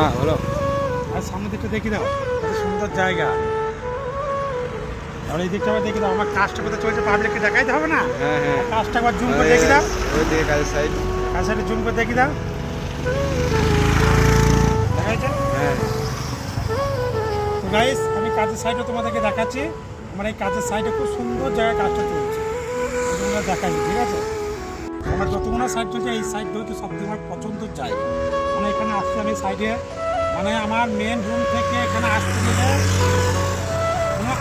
হ্যাঁ হলো। আর সামনের দিকটা দেখি দাও, কত সুন্দর জায়গা। তাহলে এই দিকটা আবার দেখি দাও, আমার কাজটা কোথায় চলছে পাবলিককে দেখাইতে হবে না? হ্যাঁ হ্যাঁ, কাজটা একবার জুম করে দেখি দাও, ওই দিকে কাজের সাইড। কাজ সাইডে জুম করে দেখি দাও, দেখা যাচ্ছে? হ্যাঁ তো গাইস, আমি কাজের সাইডে তোমাদেরকে দেখাচ্ছি। আমার এই কাজের সাইডে খুব সুন্দর জায়গায় কাজটা চলছে, তোমরা দেখাই, ঠিক আছে? আমার যতগুলো সাইড চলছে এই সাইডটা হচ্ছে সবথেকে আমার পছন্দের জায়গা। মানে এখানে আসতে আমি সাইডে, মানে আমার মেন রুম থেকে এখানে আসতে গেলে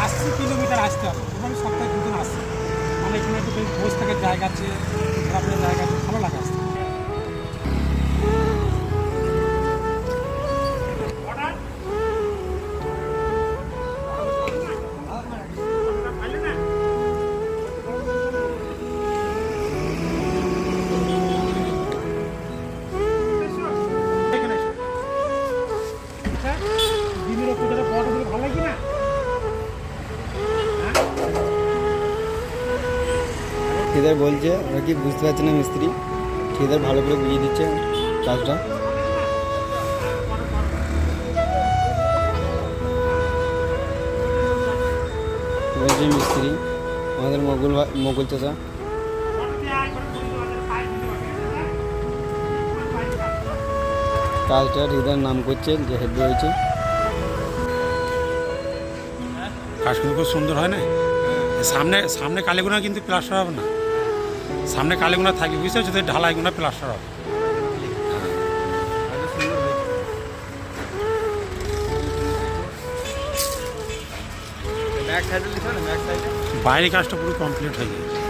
80 কিলোমিটার আসতে হবে, এবং আমি সপ্তাহে 2 দিন আসছি। মানে এখানে একটু বসে থাকার জায়গা আছে, ঘোরাফেরার জায়গা আছে, ভালো লাগে আসতে। দিনের একটু যেটা ফটো দিলে ভালো লাগে না? ঠিকাদার বলছে, ওরা কি বুঝতে পারছে না মিস্ত্রি, ঠিকাদার ভালো করে বুঝিয়ে দিচ্ছে কাজটা। বলছে মিস্ত্রি আমাদের মগুল চাচা। কাজটা ঠিকাদার নাম করছে যে হেড হয়েছে। কাজ কিন্তু খুব সুন্দর হয় না? সামনে সামনে কালীগুনা কিন্তু প্লাস্টার হবে না, সামনে কালীগুনা থাকবে, বুঝতে পারছো? ঢালাইগুনা প্লাস্টার হবে। বাইরে কাজটা পুরো কমপ্লিট হয়ে গেছে।